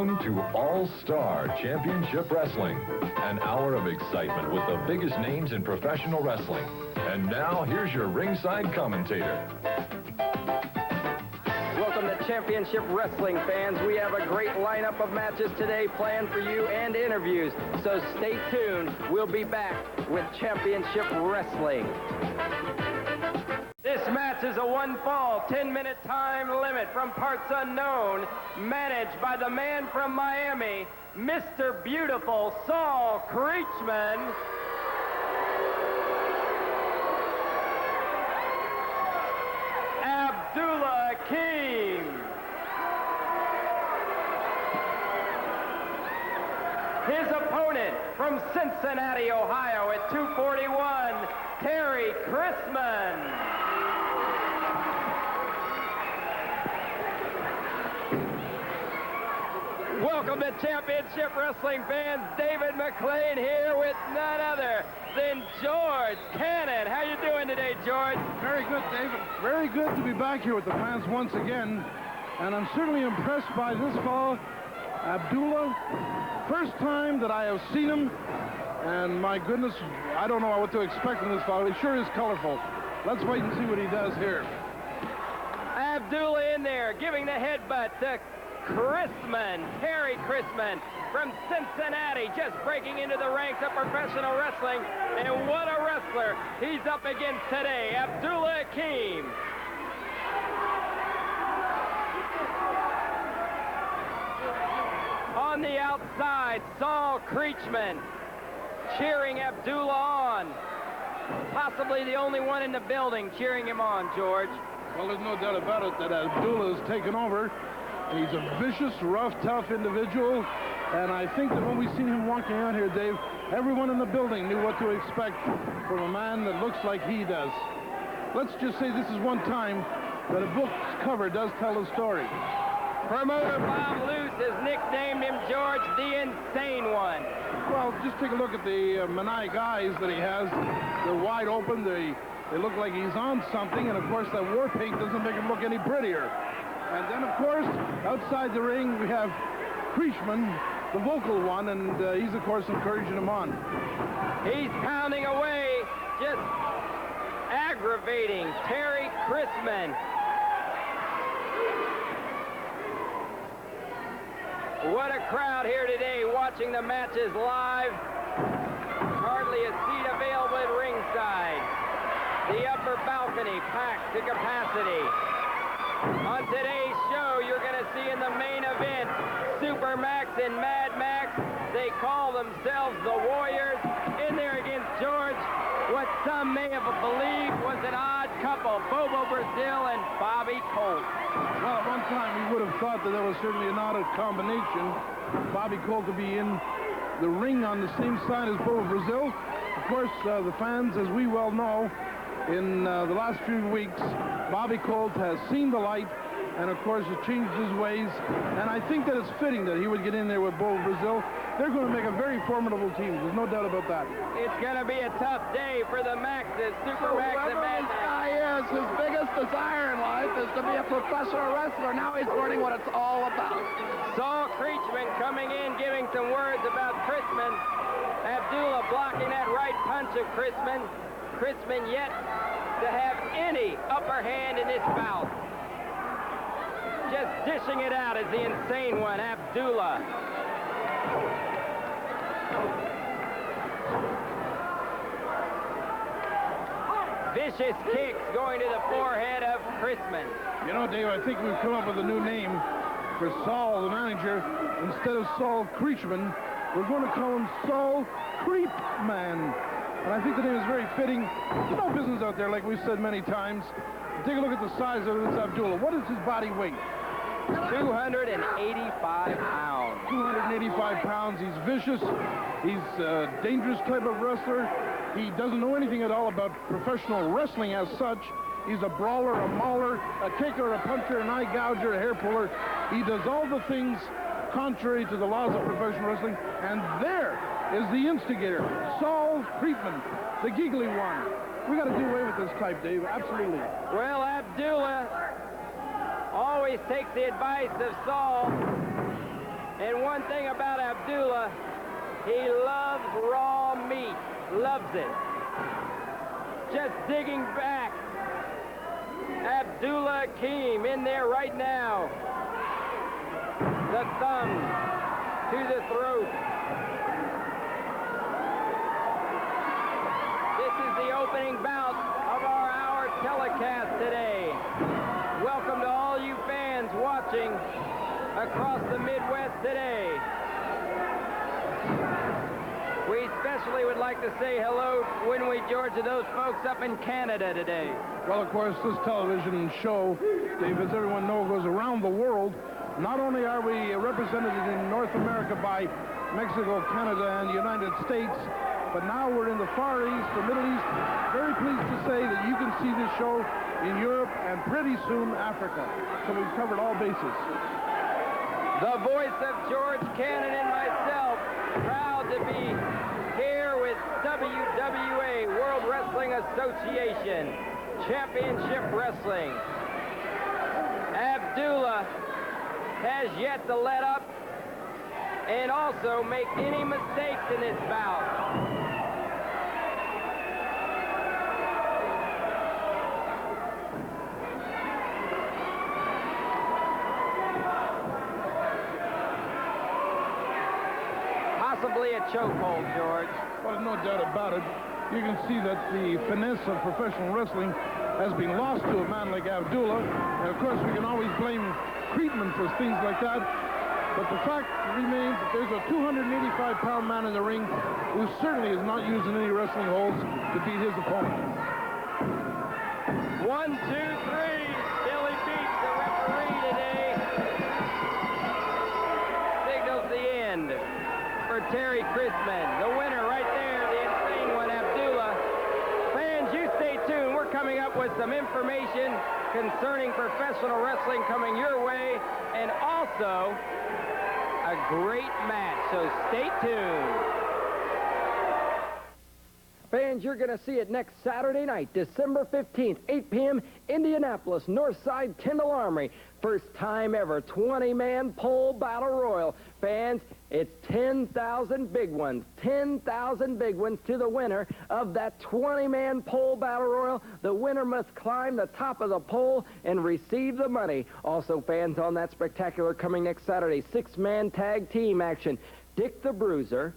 tuned to All-Star Championship Wrestling, an hour of excitement with the biggest names in professional wrestling. And now, here's your ringside commentator. Welcome to Championship Wrestling, fans. We have a great lineup of matches today planned for you and interviews, so stay tuned. We'll be back with Championship Wrestling. This match is a one-fall, 10-minute time limit from parts unknown, managed by the man from Miami, Mr. Beautiful Saul Creatchman. Abdullah King. His opponent from Cincinnati, Ohio at 241, Terry Chrisman. Welcome to Championship Wrestling, fans. David McClane here with none other than George Cannon. How you doing today, George? Very good, David. Very good to be back here with the fans once again. And I'm certainly impressed by this fellow, Abdullah. First time that I have seen him. And my goodness, I don't know what to expect from this fellow. He sure is colorful. Let's wait and see what he does here. Abdullah in there, giving the headbutt to Chrisman, Terry Chrisman from Cincinnati, just breaking into the ranks of professional wrestling. And what a wrestler he's up against today, Abdullah King. On the outside, Saul Creatchman cheering Abdullah on. Possibly the only one in the building cheering him on, George. Well, there's no doubt about it that Abdullah has taken over. He's a vicious, rough, tough individual. And I think that when we seen him walking out here, Dave, everyone in the building knew what to expect from a man that looks like he does. Let's just say this is one time that a book's cover does tell the story. Promoter Bob Luce has nicknamed him, George, the Insane One. Well, just take a look at the maniac eyes that he has. They're wide open. They look like he's on something. And, of course, that war paint doesn't make him look any prettier. And then, of course, outside the ring, we have Chrisman, the vocal one, and he's, of course, encouraging him on. He's pounding away, just aggravating Terry Chrisman. What a crowd here today watching the matches live. Hardly a seat available at ringside. The upper balcony packed to capacity. On today's show, you're going to see in the main event, Super Maxx and Mad Maxx. They call themselves the Warriors. In there against George, what some may have believed was an odd couple, Bobo Brazil and Bobby Colt. Well, at one time, we would have thought that there was certainly an odd combination. Bobby Colt to be in the ring on the same side as Bobo Brazil. Of course, the fans, as we well know, in the last few weeks, Bobby Colt has seen the light and, of course, has changed his ways. And I think that it's fitting that he would get in there with Bobo Brazil. They're going to make a very formidable team. There's no doubt about that. It's going to be a tough day for the Maxes, Super Maxx and Mad Maxx. This guy is, his biggest desire in life is to be a professional wrestler. Now he's learning what it's all about. Saul Creatchman coming in, giving some words about Chrisman. Abdullah blocking that right punch of Chrisman. Chrisman yet to have any upper hand in this bout. Just dishing it out as the Insane One, Abdullah. Vicious kicks going to the forehead of Chrisman. You know, Dave, I think we've come up with a new name for Saul, the manager. Instead of Saul Creatchman, we're going to call him Saul Creepman. And I think the name is very fitting. There's no business out there, like we've said many times. Take a look at the size of this Abdullah. What is his body weight? 285 pounds. 285 pounds. He's vicious. He's a dangerous type of wrestler. He doesn't know anything at all about professional wrestling as such. He's a brawler, a mauler, a kicker, a puncher, an eye gouger, a hair puller. He does all the things contrary to the laws of professional wrestling. And there is the instigator, Saul Creatchman, the giggly one. We got to do away with this type, Dave. Absolutely. Well, Abdullah always takes the advice of Saul And one thing about Abdullah, he loves raw meat. Loves it. Just digging back. Abdullah Akeem in there right now. The thumb to the throat. This is the opening bout of our hour telecast today. Welcome to all you fans watching across the Midwest today. We especially would like to say hello, wouldn't we, George, to those folks up in Canada today. Well, of course, this television show, Dave, as everyone knows, goes around the world. Not only are we represented in North America by Mexico, Canada, and the United States, but now we're in the Far East, the Middle East. Very pleased to say that you can see this show in Europe and pretty soon Africa. So we've covered all bases. The voice of George Cannon and myself, proud to be here with WWA, World Wrestling Association, Championship Wrestling. Abdullah has yet to let up and also make any mistakes in this bout. Possibly a chokehold, George. Well, no doubt about it. You can see that the finesse of professional wrestling has been lost to a man like Abdullah. And of course, we can always blame Chrisman for things like that. But the fact remains that there's a 285-pound man in the ring who certainly is not using any wrestling holds to beat his opponent. 1, 2, 3. Billy beats the referee today. Signals the end for Terry Chrisman. The winner right there, the insane one, Abdullah. Fans, you stay tuned. We're coming up with some information concerning professional wrestling coming your way, and also a great match, so stay tuned. Fans, you're going to see it next Saturday night, December 15th, 8 p.m., Indianapolis, Northside Kendall Armory. First time ever, 20-man pole battle royal. Fans, it's 10,000 big ones. 10,000 big ones to the winner of that 20-man pole battle royal. The winner must climb the top of the pole and receive the money. Also, fans, on that spectacular coming next Saturday, 6-man tag team action. Dick the Bruiser,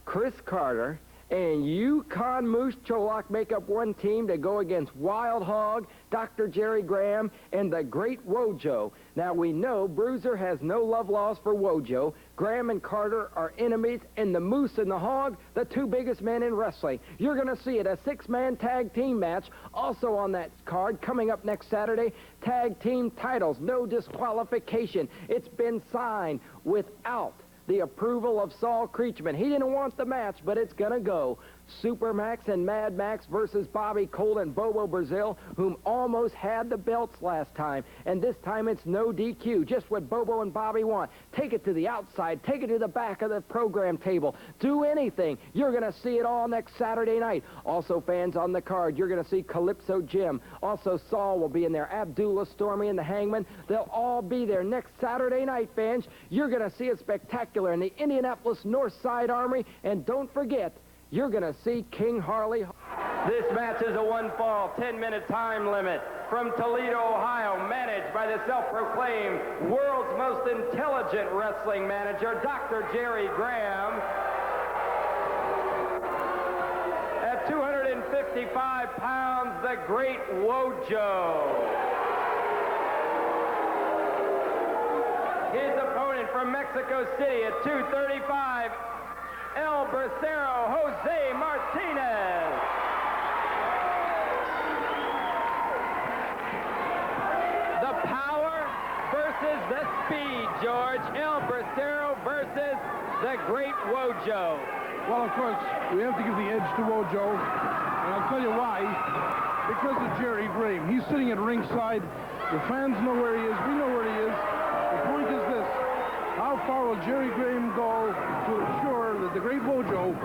Chris Carter, and Yukon Moose Cholak make up one team to go against Wild Hog, Dr. Jerry Graham, and the Great Wojo. Now, we know Bruiser has no love lost for Wojo. Graham and Carter are enemies, and the Moose and the Hog, the two biggest men in wrestling. You're going to see it, a 6-man tag team match. Also on that card, coming up next Saturday, tag team titles, no disqualification. It's been signed without the approval of Saul Creatchman. He didn't want the match, but it's going to go. Super Maxx and Mad Maxx versus Bobby Colt and Bobo Brazil, whom almost had the belts last time. And this time it's no DQ, just what Bobo and Bobby want. Take it to the outside, take it to the back of the program table. Do anything. You're going to see it all next Saturday night. Also, fans, on the card, you're going to see Calypso Jim. Also, Saul will be in there. Abdullah, Stormy, and the Hangman. They'll all be there next Saturday night, fans. You're going to see it spectacular in the Indianapolis Northside Armory. And don't forget, you're going to see King Harley. This match is a one-fall, 10-minute time limit from Toledo, Ohio, managed by the self-proclaimed world's most intelligent wrestling manager, Dr. Jerry Graham. At 255 pounds, the Great Wojo. His opponent from Mexico City at 235, El Bracero, Jose Martinez. The power versus the speed, George. El Bracero versus the Great Wojo. Well, of course, we have to give the edge to Wojo, and I'll tell you why. Because of Jerry Graham. He's sitting at ringside. The fans know where he is. We know where he is. The point is this. How far will Jerry Graham go to ensure that the Great Wojo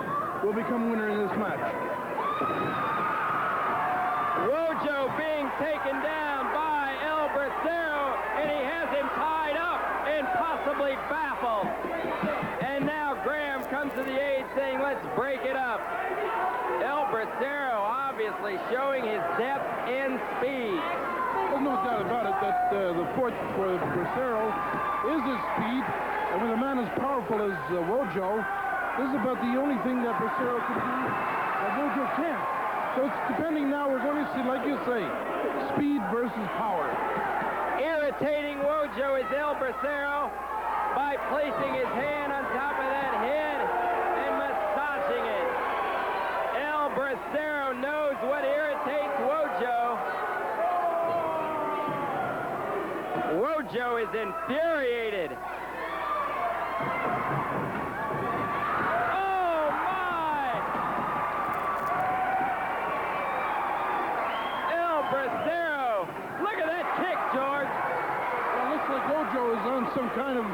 will become winner in this match? Wojo being taken down by El Bracero, and he has him tied up and possibly baffled. And now Graham comes to the aid saying, let's break it up. El Bracero obviously showing his depth and speed. There's no doubt about it that the foot for Bracero is his speed. And with a man as powerful as Wojo, this is about the only thing that Bracero can do that Wojo can't. So it's depending now, we're going to see, like you say, speed versus power. Irritating Wojo is El Bracero by placing his hand on top of that head and massaging it. El Bracero knows what irritates Wojo. Wojo is infuriated. Oh, my! El Bracero. Look at that kick, George. Well, it looks like Wojo is on some kind of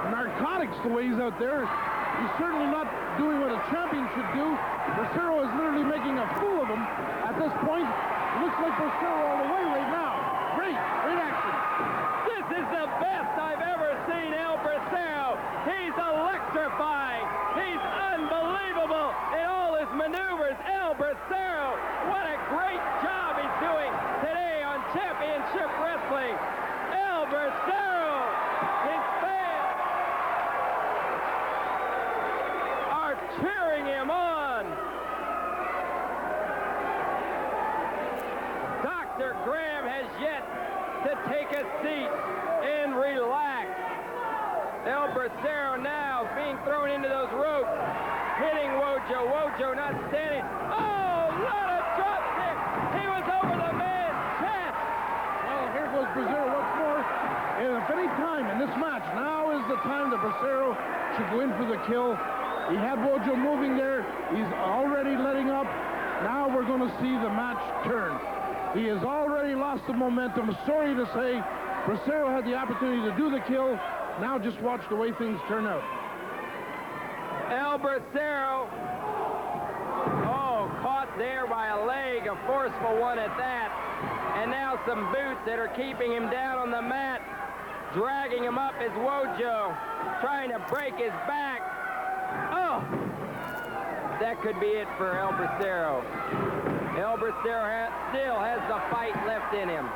narcotics the way he's out there. He's certainly not doing what a champion should do. Bracero is literally making a fool of him at this point. It looks like Bracero all the way right now. Great action. This is the best I've ever seen El Bracero. He's electrifying. He's unbelievable in all his maneuvers. El Bracero, what a great job he's doing today on Championship Wrestling. El Bracero, his fans are cheering him on. Dr. Graham has yet to take a seat and relax. El Bracero now is being thrown into those ropes, hitting Wojo. Wojo not standing. Oh, what a drop kick! He was over the man's chest. Well, here goes Bracero once more. And if any time in this match, now is the time that Bracero should go in for the kill. He had Wojo moving there. He's already letting up. Now we're going to see the match turn. He has already lost the momentum. Sorry to say, Bracero had the opportunity to do the kill. Now just watch the way things turn out. El Bracero, caught there by a leg, a forceful one at that. And now some boots that are keeping him down on the mat, dragging him up is Wojo, trying to break his back. Oh, that could be it for El Bracero. El Bracero still has the fight left in him.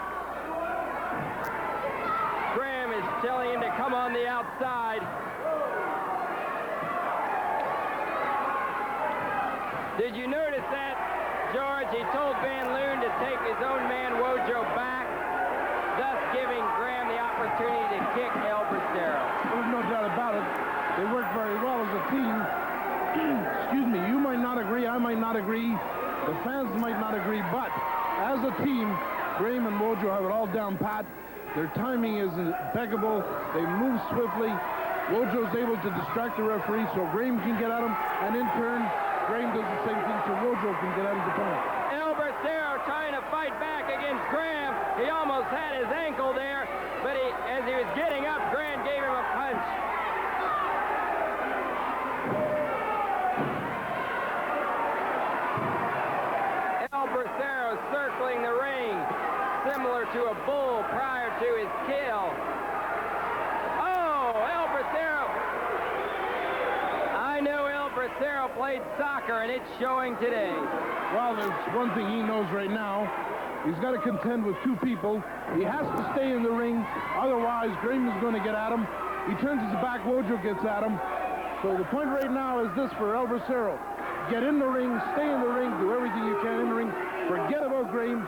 Graham is telling him to come on the outside. Did you notice that, George? He told Van Loon to take his own man Wojo back, thus giving Graham the opportunity to kick El Bracero. There's no doubt about it. They work very well as a team. Excuse me, you might not agree, I might not agree, the fans might not agree, but as a team, Graham and Wojo have it all down pat. Their timing is impeccable. They move swiftly. Wojo's able to distract the referee so Graham can get at him, and in turn, Graham does the same thing so Wojo can get at his opponent. El Bracero trying to fight back against Graham. He almost had his ankle there, but as he was getting up, Graham gave him a punch. El Bracero circling the ring, similar to a bull prior to his kill. Oh, El Bracero. I know El Bracero played soccer, and it's showing today. Well, there's one thing he knows right now. He's got to contend with two people. He has to stay in the ring, otherwise Graham is going to get at him. He turns his back, Wojo gets at him. So the point right now is this for El Bracero. Get in the ring, stay in the ring, do everything you can in the ring. Forget about Graham.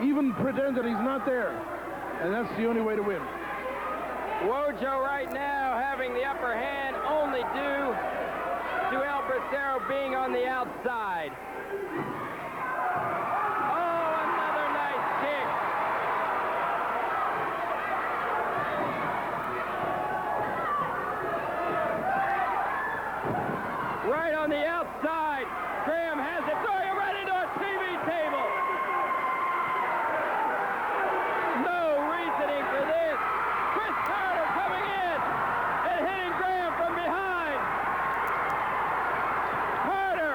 Even pretend that he's not there. And that's the only way to win. Wojo right now having the upper hand, only due to El Bracero being on the outside. Oh, another nice kick. Right on the outside. Graham has it. Throwing it right into a TV table. No reasoning for this. Chris Carter coming in and hitting Graham from behind. Carter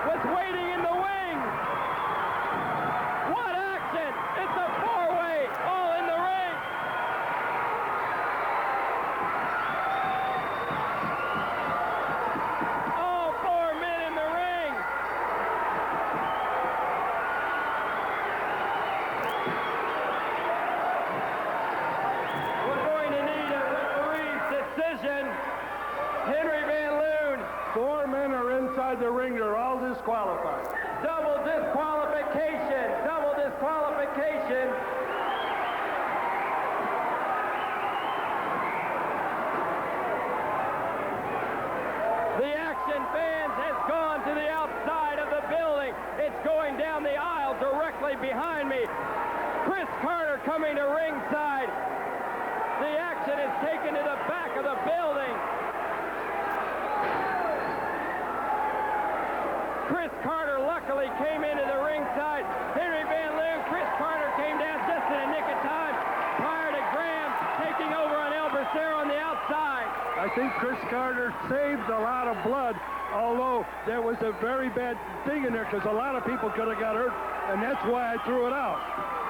was waiting in the wings. What action! It's a four-way all in the ring. 4 men are inside the ring. They're all disqualified. Double disqualification. Double disqualification. The Action Fans has gone to the outside of the building. It's going down the aisle directly behind me. Chris Carter coming to ringside. The Action is taken to the back of the building. Chris Carter luckily came into the ringside. Henry Van Loon, Chris Carter came down just in the nick of time prior to Graham taking over on El Bracero on the outside. I think Chris Carter saved a lot of blood, although there was a very bad thing in there because a lot of people could have got hurt, and that's why I threw it out.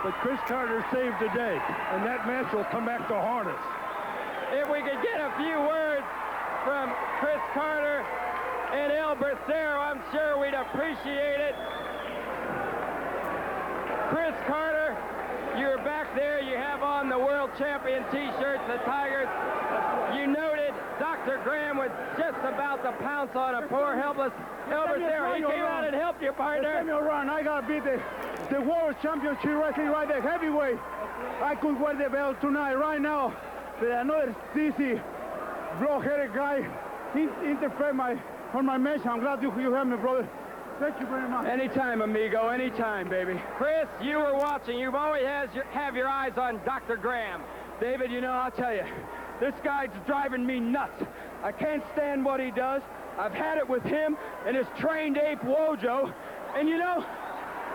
But Chris Carter saved the day, and that match will come back to haunt us. If we could get a few words from Chris Carter and El Bracero, I'm sure we'd appreciate it. Chris Carter, you're back there. You have on the world champion t-shirts, the Tigers. You noted Dr. Graham was just about to pounce on a poor, helpless El Bracero. He came out and helped you, partner. Let me run. I got to beat the World Championship wrestling right there, heavyweight. I could wear the belt tonight, right now. But another sissy, blow-headed guy, he interfered on my match. I'm glad you have me, brother. Thank you very much. Anytime, amigo. Anytime, baby. Chris, you were watching. You've always have your eyes on Dr. Graham. David, you know, I'll tell you, this guy's driving me nuts. I can't stand what he does. I've had it with him and his trained ape Wojo. And you know,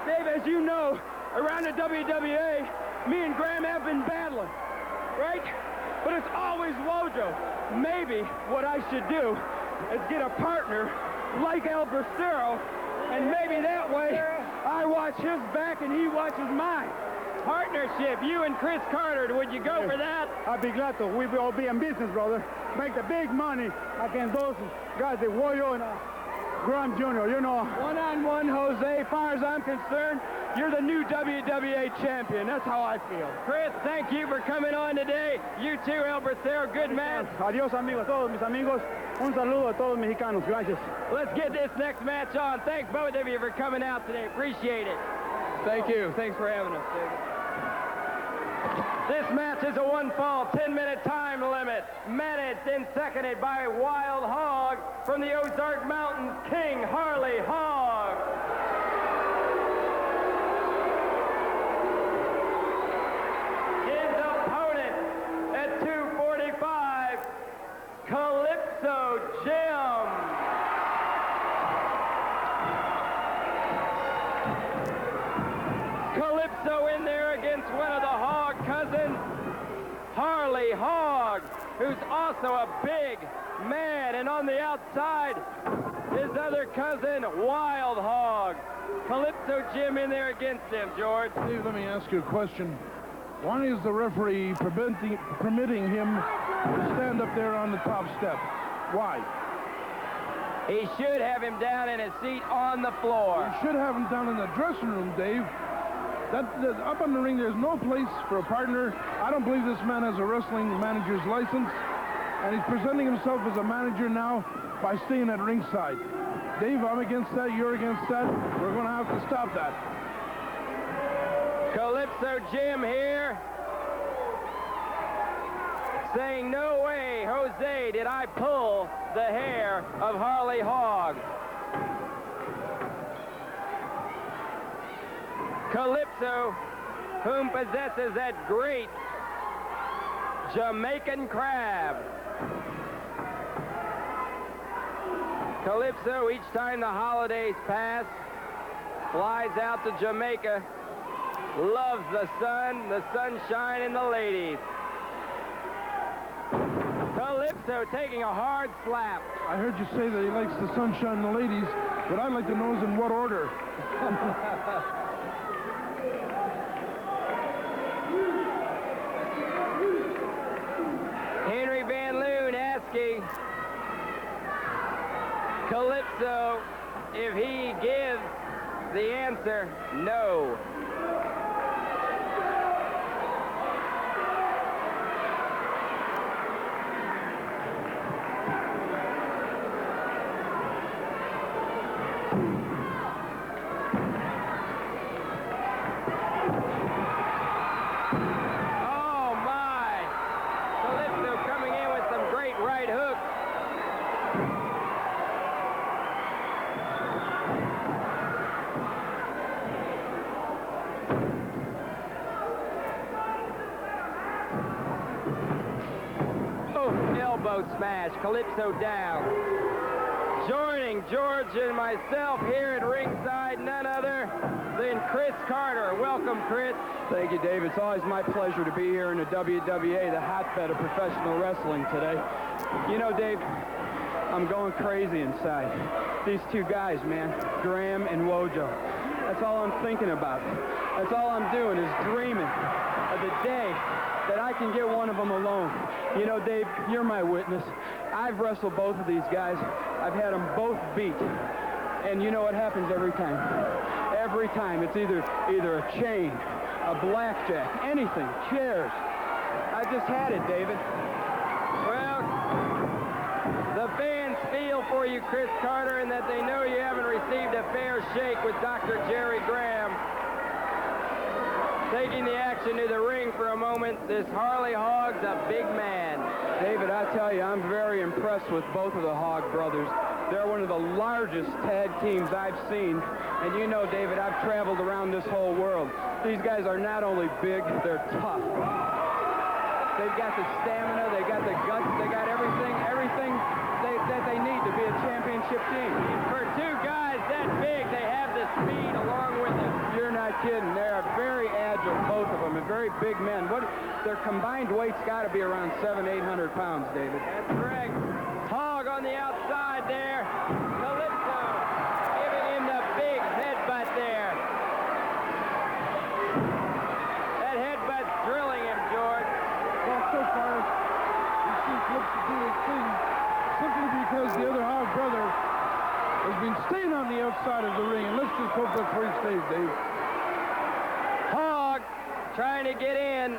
Dave, as you know, around the WWA, me and Graham have been battling, right? But it's always Wojo. Maybe what I should do is get a partner like El Bracero, and maybe that way I watch his back and he watches mine. Partnership, you and Chris Carter, would you go for that? I'd be glad to. We will all be in business, brother. Make the big money against those guys, the Wojo and Graham Jr., you know. One-on-one, Jose, as far as I'm concerned, you're the new WWA champion. That's how I feel. Chris, thank you for coming on today. You too, El Bracero. Good man. Adios, amigos. Todos mis amigos. Un saludo a todos mexicanos. Gracias. Let's get this next match on. Thanks, both of you, for coming out today. Appreciate it. Thank you. Thanks for having us, David. This match is a one-fall, 10-minute time limit. Managed and seconded by Wild Hog from the Ozark Mountains, King Harley Hog. His opponent at 245, Calypso Jim. Calypso in there against one of the Hog cousins, Harley Hog, who's also a big man. And on the outside, his other cousin, Wild Hog. Calypso Jim in there against him, George. Steve, let me ask you a question. Why is the referee permitting him to stand up there on the top step? Why? He should have him down in his seat on the floor. You should have him down in the dressing room, Dave. Up on the ring, there's no place for a partner. I don't believe this man has a wrestling manager's license, and he's presenting himself as a manager now by staying at ringside. Dave, I'm against that. You're against that. We're going to have to stop that. Calypso Jim here saying, no way, Jose, did I pull the hair of Harley Hog. Calypso, whom possesses that great Jamaican crab. Calypso, each time the holidays pass, flies out to Jamaica, loves the sun, the sunshine, and the ladies. Calypso taking a hard slap. I heard you say that he likes the sunshine and the ladies, but I'd like to know is in what order. Henry Van Loon asking Calypso if he gives the answer no. Oh, my. Calypso coming in with some great right hooks. Elbow smash, Calypso down. Joining George and myself here at ringside, none other than Chris Carter. Welcome, Chris. Thank you, Dave. It's always my pleasure to be here in the WWA, the hotbed of professional wrestling today. You know, Dave, I'm going crazy inside. These two guys, man, Graham and Wojo. That's all I'm thinking about. That's all I'm doing is dreaming of the day that I can get one of them alone. You know, Dave, you're my witness. I've wrestled both of these guys. I've had them both beat. And you know what happens every time? Every time it's either a chain, a blackjack, anything, chairs. I just had it, David. Well, the fans feel for you, Chris Carter, and that they know you haven't received a fair shake with Dr. Jerry Graham. Taking the action to the ring for a moment, this Harley Hog's a big man. David, I tell you, I'm very impressed with both of the Hog brothers. They're one of the largest tag teams I've seen. And you know, David, I've traveled around this whole world. These guys are not only big, they're tough. They've got the stamina, they've got the guts, they got everything that they need to be a championship team. For two guys that big, they have the speed along with them. You're not kidding. They're very agile, both of them, and very big men. Their combined weight's got to be around 700-800 pounds, David. That's correct. Hog on the outside there. Calypso giving him the big headbutt there. That headbutt's drilling him, George. Well, so far, he seems to do his thing simply because the other Hog brother has been staying on the outside of the ring, and let's just hope that's where he stays, Dave. Hog trying to get in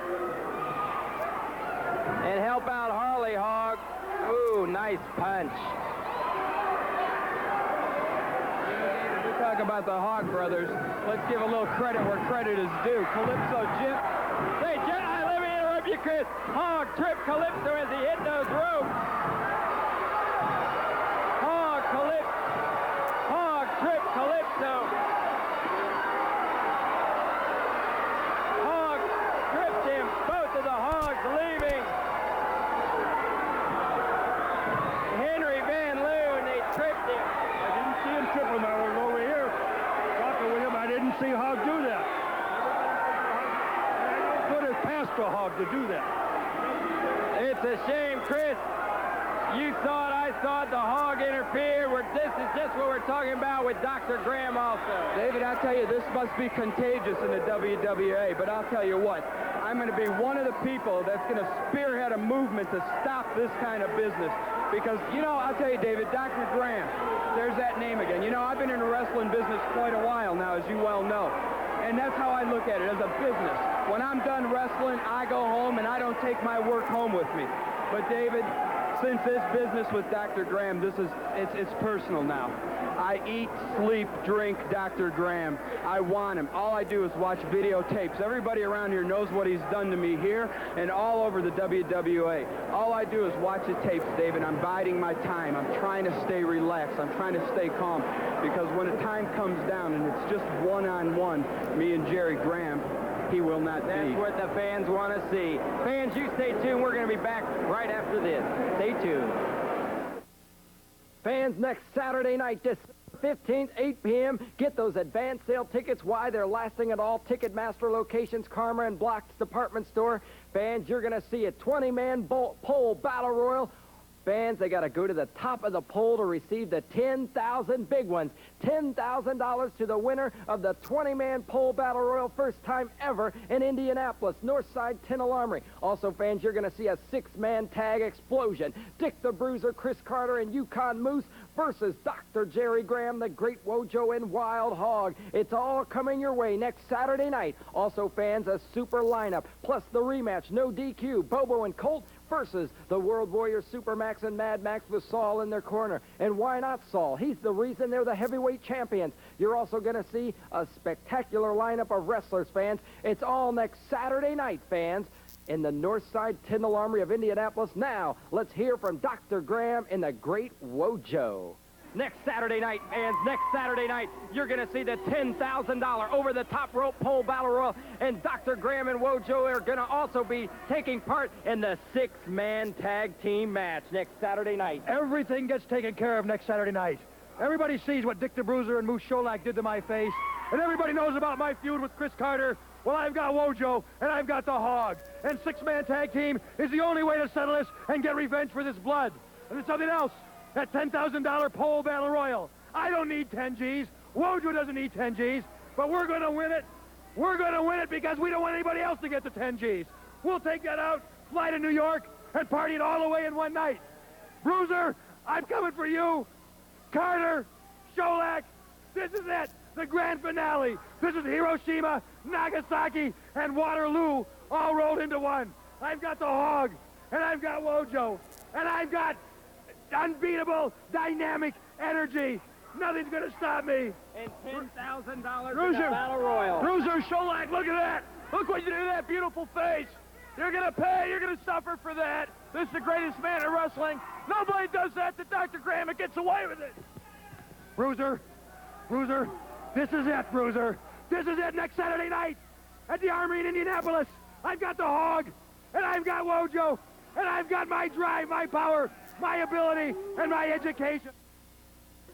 and help out Harley Hog. Ooh, nice punch. We talk about the Hog brothers. Let's give a little credit where credit is due. Calypso Jim. Hey, let me interrupt you, Chris. Hog tripped Calypso as he hit those ropes. Hog tripped Calypso. Hog tripped him. Both of the Hogs leaving. Henry Van Loon, they tripped him. I didn't see him trip him. I was over here talking with him. I didn't see Hog do that. Put it past the Hog to do that. It's a shame, Chris. You saw it, I saw it, the Hog interfered. This is just what we're talking about with Dr. Graham also. David, I tell you, this must be contagious in the WWA, but I'll tell you what, I'm going to be one of the people that's going to spearhead a movement to stop this kind of business. Because, you know, I'll tell you, David, Dr. Graham, there's that name again. You know, I've been in the wrestling business quite a while now, as you well know. And that's how I look at it, as a business. When I'm done wrestling, I go home and I don't take my work home with me. But, David, since this business with Dr. Graham, it's personal now. I eat, sleep, drink Dr. Graham. I want him. All I do is watch videotapes. Everybody around here knows what he's done to me here and all over the WWA. All I do is watch the tapes, David. I'm biding my time. I'm trying to stay relaxed. I'm trying to stay calm. Because when the time comes down and it's just one-on-one, me and Jerry Graham, he will not be. That's what the fans want to see. Fans, you stay tuned. We're going to be back right after this. Stay tuned. Fans, next Saturday night, December 15th, 8 p.m. Get those advance sale tickets. Why? They're lasting at all Ticketmaster locations, Karma and Block's department store. Fans, you're going to see a 20-man pole battle royal. Fans, they got to go to the top of the pole to receive the 10,000 big ones. $10,000 to the winner of the 20-man pole battle royal, first time ever in Indianapolis, Northside Tinnell Armory. Also, fans, you're going to see a 6-man tag explosion. Dick the Bruiser, Chris Carter, and Yukon Moose versus Dr. Jerry Graham, the Great Wojo, and Wild Hog. It's all coming your way next Saturday night. Also, fans, a super lineup, plus the rematch, no DQ, Bobo and Colt versus the World Warrior Super Maxx and Mad Maxx with Saul in their corner. And why not Saul? He's the reason they're the heavyweight champions. You're also going to see a spectacular lineup of wrestlers, fans. It's all next Saturday night, fans, in the North Side Tyndall Armory of Indianapolis. Now, let's hear from Dr. Graham in the Great Wojo. Next Saturday night, fans, next Saturday night, you're going to see the $10,000 over-the-top rope pole battle royal, and Dr. Graham and Wojo are going to also be taking part in the 6-man tag team match next Saturday night. Everything gets taken care of next Saturday night. Everybody sees what Dick the Bruiser and Moose Cholak did to my face, and everybody knows about my feud with Chris Carter. Well, I've got Wojo, and I've got the Hog, and 6-man tag team is the only way to settle this and get revenge for this blood. And there's something else. That $10,000 pole battle royal. I don't need 10 G's. Wojo doesn't need 10 G's. But we're going to win it. We're going to win it because we don't want anybody else to get the 10 G's. We'll take that out, fly to New York, and party it all away in one night. Bruiser, I'm coming for you. Carter, Cholak, this is it. The grand finale. This is Hiroshima, Nagasaki, and Waterloo all rolled into one. I've got the Hog, and I've got Wojo, and I've got unbeatable, dynamic energy. Nothing's going to stop me. And $10,000 in Bruiser, the battle royal. Bruiser, Cholak, look at that. Look what you did to that beautiful face. You're going to pay. You're going to suffer for that. This is the greatest man in wrestling. Nobody does that to Dr. Graham and gets away with it. Bruiser, this is it, Bruiser. This is it next Saturday night at the Armory in Indianapolis. I've got the Hog, and I've got Wojo, and I've got my drive, my power, my ability, and my education.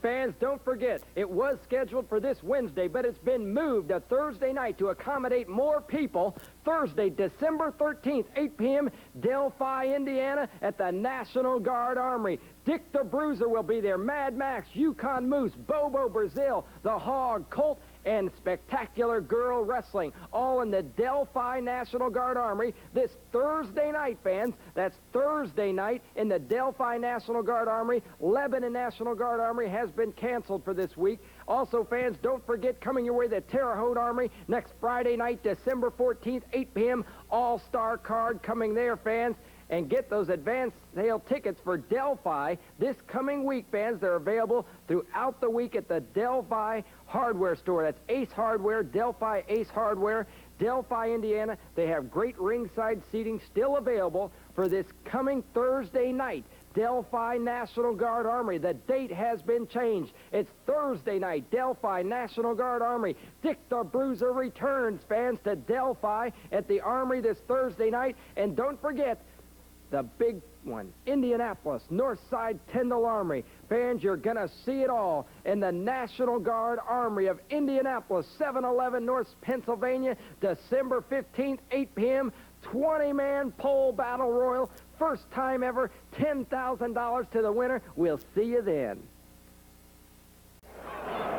Fans, don't forget, it was scheduled for this Wednesday, but it's been moved to Thursday night to accommodate more people. Thursday, December 13th, 8 p.m., Delphi, Indiana, at the National Guard Armory. Dick the Bruiser will be there. Mad Maxx, Yukon Moose, Bobo Brazil, the Hog, Colt, and Spectacular Girl Wrestling, all in the Delphi National Guard Armory this Thursday night, fans. That's Thursday night in the Delphi National Guard Armory. Lebanon National Guard Armory has been canceled for this week. Also, fans, don't forget, coming your way, the Terre Haute Armory next Friday night, December 14th, 8 p.m. All-Star card coming there, fans. And get those advance sale tickets for Delphi this coming week, fans. They're available throughout the week at the Delphi Hardware store. That's Ace Hardware, Delphi Ace Hardware, Delphi, Indiana. They have great ringside seating still available for this coming Thursday night. Delphi National Guard Armory. The date has been changed. It's Thursday night, Delphi National Guard Armory. Dick the Bruiser returns, fans, to Delphi at the Armory this Thursday night. And don't forget, the big one, Indianapolis, North Side Tyndall Armory. Fans, you're going to see it all in the National Guard Armory of Indianapolis, 711 North Pennsylvania, December 15th, 8 p.m., 20-man pole battle royal. First time ever, $10,000 to the winner. We'll see you then.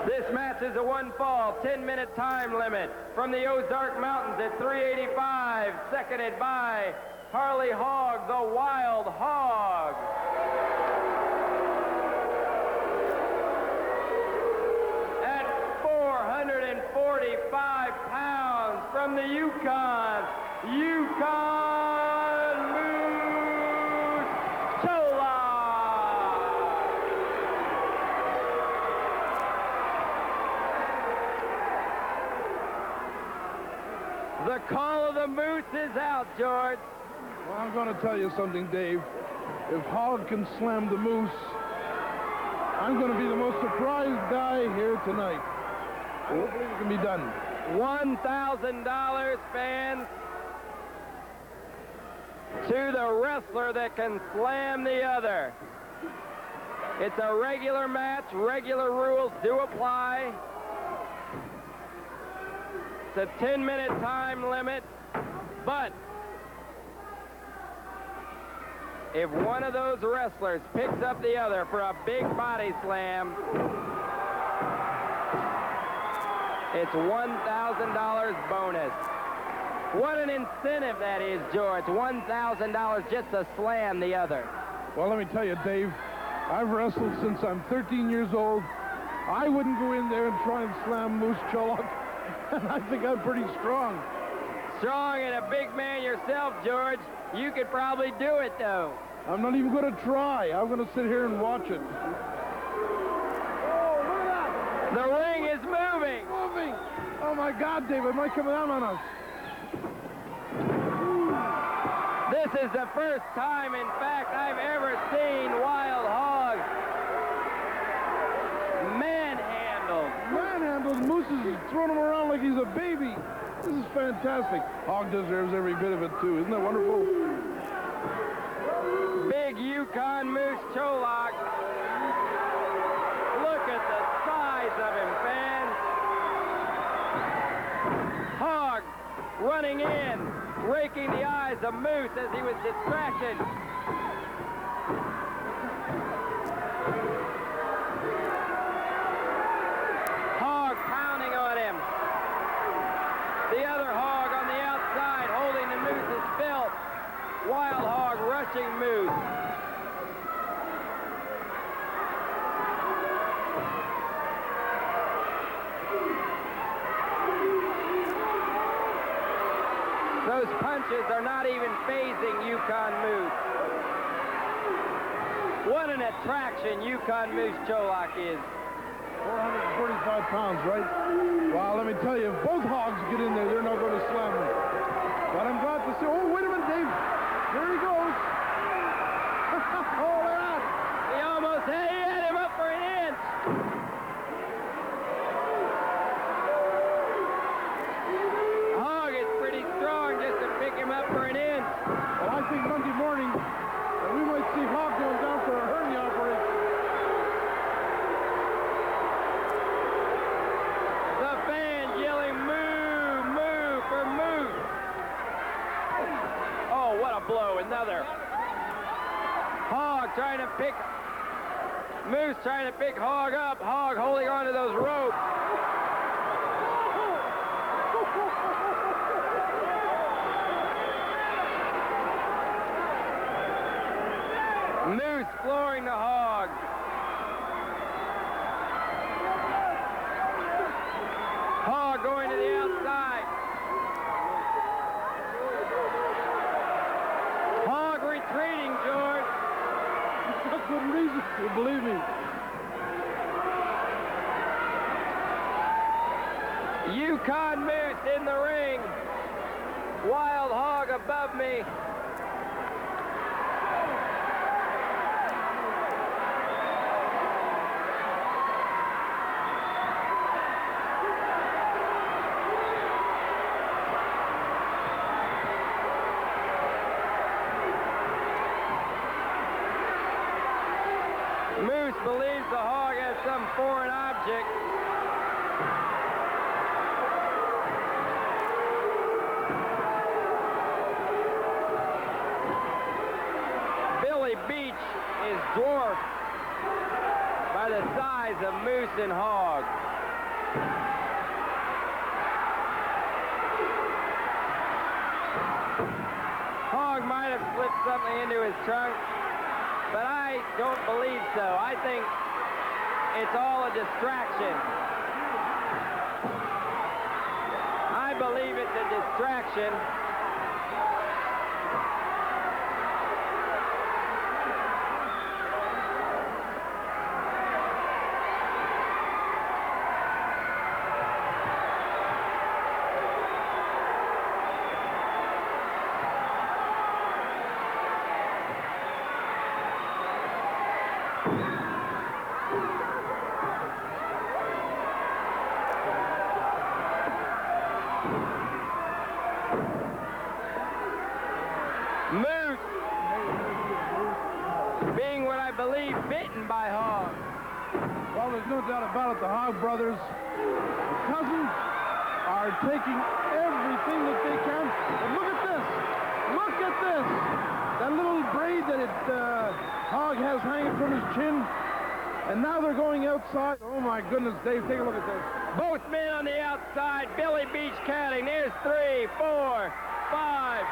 This match is a one-fall, 10-minute time limit from the Ozark Mountains at 385, seconded by Harley Hog, the Wild Hog. At 445 pounds from the Yukon Moose, Cholak. The call of the Moose is out, George. Well, I'm going to tell you something, Dave. If Hogg can slam the Moose, I'm going to be the most surprised guy here tonight. Hopefully it can be done. $1,000, fans, to the wrestler that can slam the other. It's a regular match. Regular rules do apply. It's a 10-minute time limit, but if one of those wrestlers picks up the other for a big body slam, it's $1,000 bonus. What an incentive that is, George. $1,000 just to slam the other. Well, let me tell you, Dave, I've wrestled since I'm 13 years old. I wouldn't go in there and try and slam Moose Cholak, and I think I'm pretty strong. strong and a big man yourself, George. You could probably do it, though. I'm not even going to try. I'm going to sit here and watch it. Oh, look at that. The ring is moving. Moving. Oh, my God, David. It might come down on us. This is the first time, in fact, I've ever seen Wild Hog manhandled. Manhandled. Moose is throwing him around like he's a baby. This is fantastic. Hog deserves every bit of it, too. Isn't that wonderful? Big Yukon Moose Cholak. Look at the size of him, fans. Hog running in, raking the eyes of Moose as he was distracted. Hog pounding on him. The other Hog on the outside holding the Moose's belt. Wild Hog rushing Moose. Those punches are not even phasing Yukon Moose. What an attraction Yukon Moose Cholak is. 445 pounds, right? Well, let me tell you, if both Hogs get in there, they're not going to slam him. But I'm glad to see. Oh, wait a minute, Dave. There he goes. Oh, look at that. He almost had him up for an inch. Hog is pretty strong just to pick him up for an inch. Well, I think Monday morning, we might see Hog going down for a hernia operation. The fans yelling, moo, moo for Moose. Oh, what a blow, another. Hog trying to pick, Moose trying to pick Hog up. Hog holding on to those ropes. Moose flooring the Hog. Hog going to the outside. Hog retreating, George. That's good reason, you believe me. Yukon Moose in the ring. Wild Hog above me. Moose believes the Hog has some foreign object. Billy Beach is dwarfed by the size of Moose and Hog. Hog might have slipped something into his trunk, but I don't believe so. I think it's all a distraction. I believe it's a distraction. Moose being what I believe bitten by Hog. Well, there's no doubt about it. The Hog brothers, cousins, are taking everything that they can. But look at this. Look at this. That little braid that Hog has hanging from his chin. And now they're going outside. Oh, my goodness, Dave, take a look at this. Both men on the outside. Billy Beach counting. There's 3, 4, 5.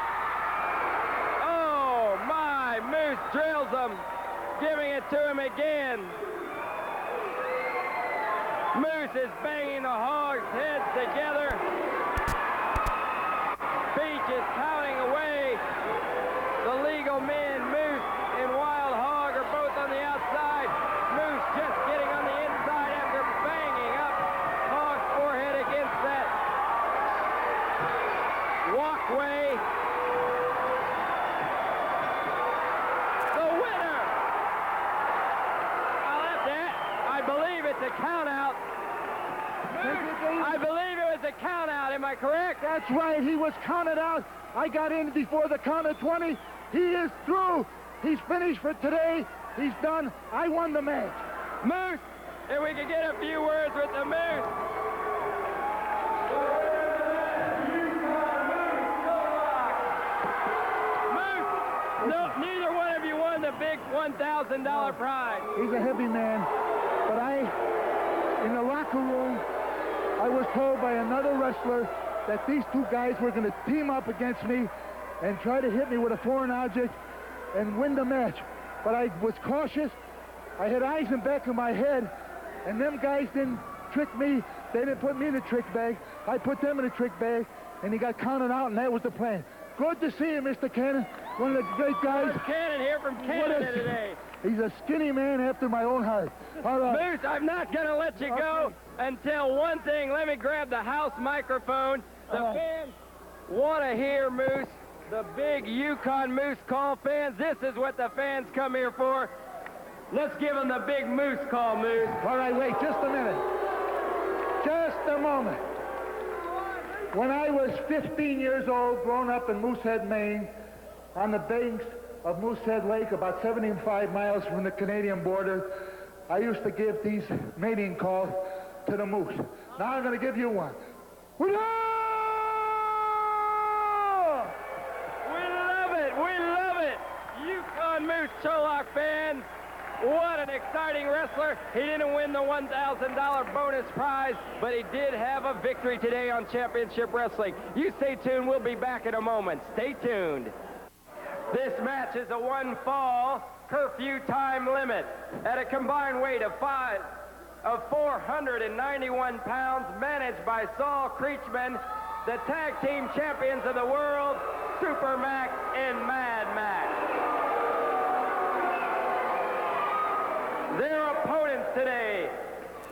Oh, my. Moose drills them. Giving it to him again. Moose is banging the Hog's heads together. Beach is counting away. The legal men, Moose and Wild Hog, are both on the outside. Moose just getting on the inside after banging up Hogg's forehead against that walkway. The winner! I believe it's a count out. I believe it was a count out. Am I correct? That's right. He was counted out. I got in before the count of 20. He is through. He's finished for today. He's done. I won the match. Moose, if we could get a few words with the Moose. Moose, no, neither one of you won the big $1,000 prize. He's a heavy man. But in the locker room, I was told by another wrestler that these two guys were going to team up against me and try to hit me with a foreign object and win the match. But I was cautious. I had eyes in the back of my head, and them guys didn't trick me. They didn't put me in a trick bag. I put them in a trick bag, and he got counted out, and that was the plan. Good to see you, Mr. Cannon. One of the great guys. There's Cannon here from Canada today. He's a skinny man after my own heart. All right. Moose, I'm not going to let you go until one thing. Let me grab the house microphone. The fans want to hear Moose. The big Yukon Moose call, fans. This is what the fans come here for. Let's give them the big Moose call, Moose. All right, wait just a minute. Just a moment. When I was 15 years old, grown up in Moosehead, Maine, on the banks of Moosehead Lake, about 75 miles from the Canadian border, I used to give these mating calls to the moose. Now I'm going to give you one. We love it. We love it. Yukon Moose Cholak fans. What an exciting wrestler. He didn't win the $1,000 bonus prize, but he did have a victory today on Championship Wrestling. You stay tuned. We'll be back in a moment. Stay tuned. This match is a one-fall curfew time limit at a combined weight of 491 pounds, managed by Saul Creatchman, the tag team champions of the world, Super Maxx and Mad Maxx. Their opponents today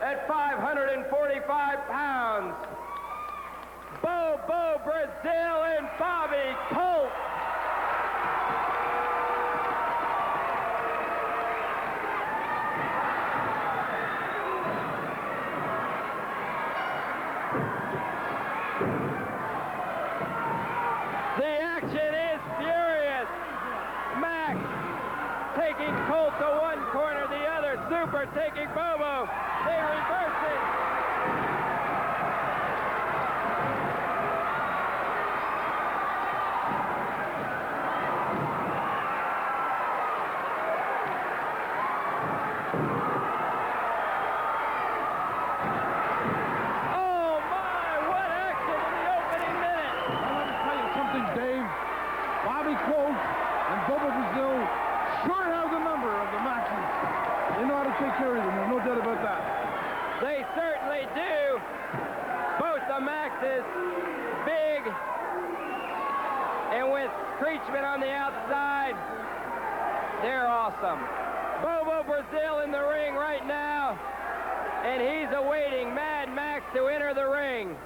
at 545 pounds, Bobo Brazil and Bobby Colt. The action is furious. Max taking Colt to one corner, the other. Super taking Bobo. They reverse it. Oh my, what action in the opening minute. Well, let me tell you something, Dave. Bobby Colt and Bobo Brazil sure have the number of the Maxes. They know how to take care of them. There's no doubt about that. They certainly do. Both the Maxes, big, and with Creatchman on the outside, they're awesome. Bobo Brazil in the ring right now, and he's awaiting Mad Maxx to enter the ring.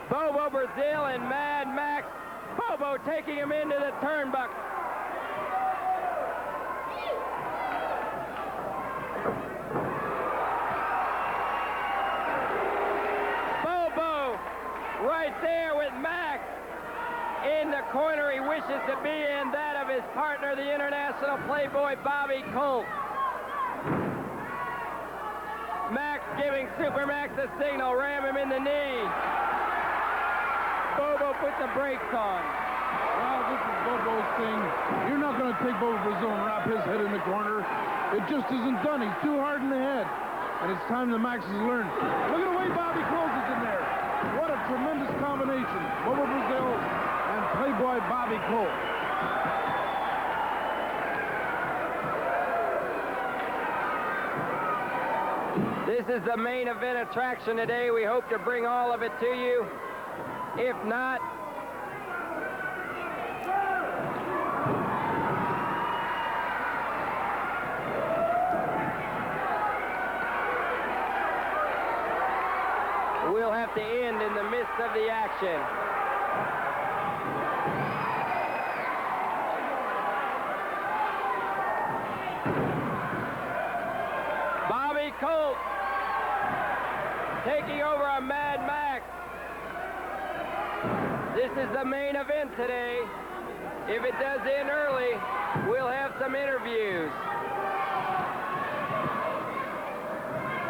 Bobo Brazil and Mad Maxx. Bobo taking him into the turnbuckle. Right there with Max in the corner he wishes to be in, that of his partner, the international playboy Bobby Colt. Max giving Super Maxx a signal, ram him in the knee. Bobo put the brakes on. Well, this is Bobo's thing. You're not going to take Bobo Brazil and wrap his head in the corner. It just isn't done. He's too hard in the head. And it's time the Maxes learn. Look at the way Bobby Colt is in there. What a tremendous combination. Bobo Brazil and Playboy Bobby Colt. This is the main event attraction today. We hope to bring all of it to you. If not, we'll have to end in the midst of the action. Bobby Colt taking over a Mad Maxx. This is the main event today. If it does end early, we'll have some interviews.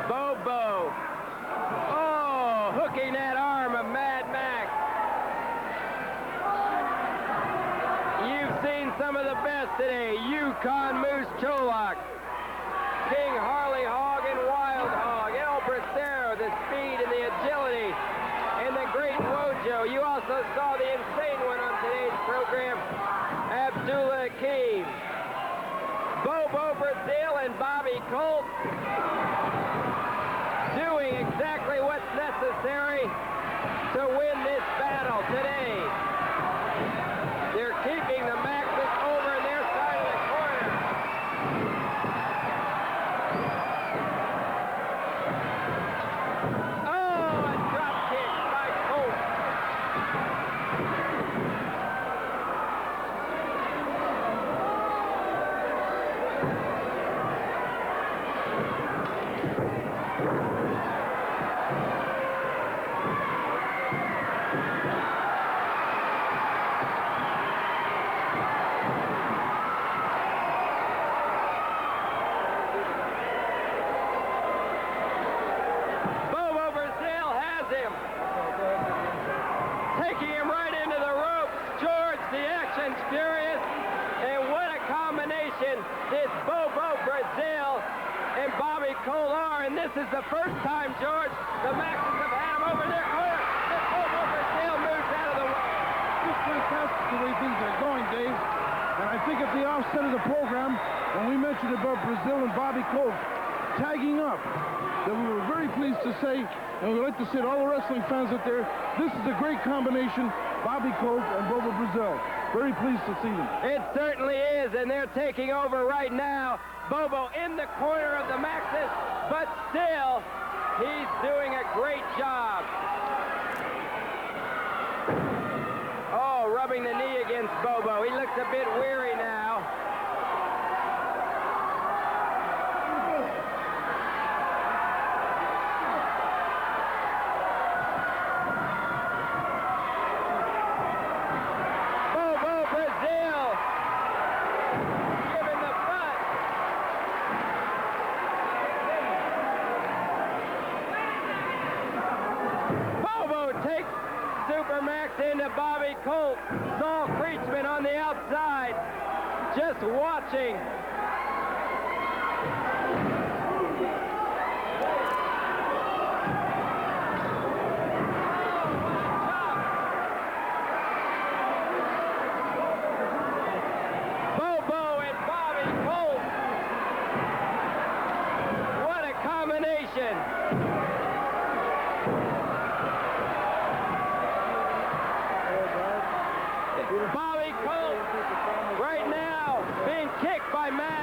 Bobo. Oh, hooking that arm of Mad Maxx. You've seen some of the best today. Yukon Moose, Cholak, King Harley Hog and Wild Hog, El Bracero, the speed and the agility, and the Great Wojo. You also saw the insane one on today's program, Abdullah. Bobo Brazil and Bobby Colt doing exactly what's necessary to win this battle today. They're keeping the Maxes over in their side of the corner. Oh, a drop kick by Colt. Bobo Brazil has him. Taking him right into the ropes. George, the action's furious. And what a combination this Bobo Brazil and Bobby Colt are. And this is the first time, George, the Maxes have had him over their corner. And Bobo Brazil moves out of the way. Just fantastic the way things are going, Dave. And I think at the offset of the program, when we mentioned about Brazil and Bobby Colt tagging up, that we were very pleased to say, and we'd like to say to all the wrestling fans out there, this is a great combination, Bobby Colt and Bobo Brazil. Very pleased to see them. It certainly is, and they're taking over right now. Bobo in the corner of the Maxes, but still, he's doing a great job. Oh, rubbing the knee against Bobo. He looks a bit weary now. Bobo Brazil giving the butt. Bobo takes Super Maxx into Bobby Colt. Saul Creatchman on the outside, just watching. Bobo and Bobby Colt. What a combination. Bobby Colt right now being kicked by Matt.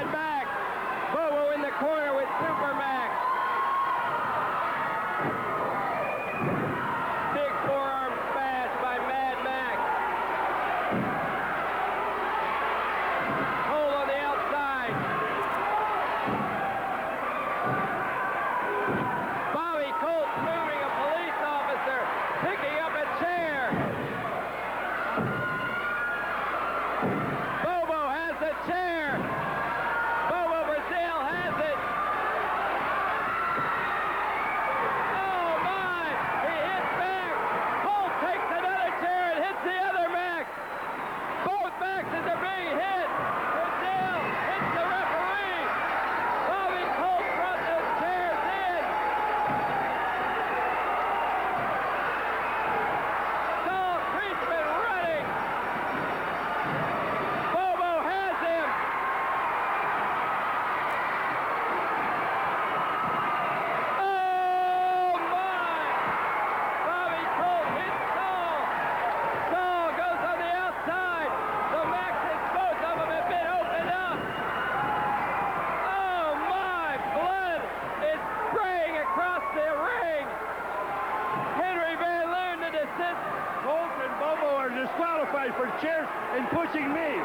for chairs and pushing me.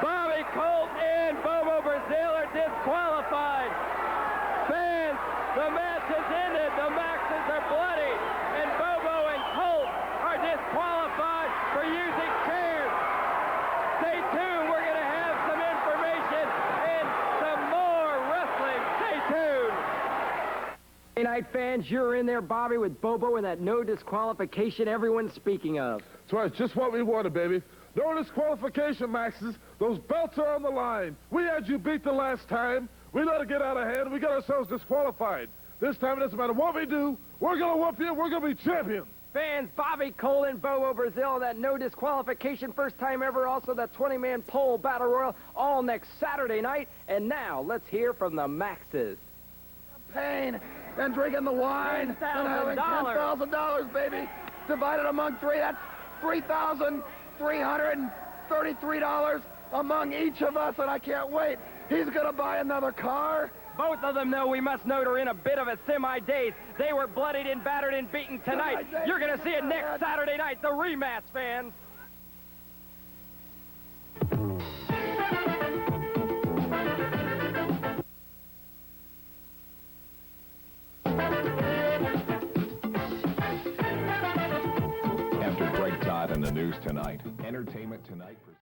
Bobby Colt and Bobo Brazil are disqualified. Fans, the match has ended. The Maxes are bloody, and Bobo and Colt are disqualified for using chairs. Stay tuned. We're going to have some information and some more wrestling. Stay tuned. Hey, night fans, you're in there, Bobby, with Bobo and that no disqualification everyone's speaking of. That's right, just what we wanted, baby. No disqualification, Maxes. Those belts are on the line. We had you beat the last time. We let it get out of hand. We got ourselves disqualified. This time, it doesn't matter what we do. We're going to whoop you. We're going to be champions. Fans, Bobby Colt and Bobo Brazil, that no disqualification, first time ever, also that 20-man pole battle royal, all next Saturday night. And now, let's hear from the Maxes. Pain and drinking the wine and having $10,000, baby. Divided among three, that's $3,333 among each of us, and I can't wait. He's going to buy another car. Both of them, though, we must note, are in a bit of a semi-daze. They were bloodied and battered and beaten tonight. You're going to see it next Saturday night, the rematch, fans. After Greg Todd and the news tonight, Entertainment Tonight.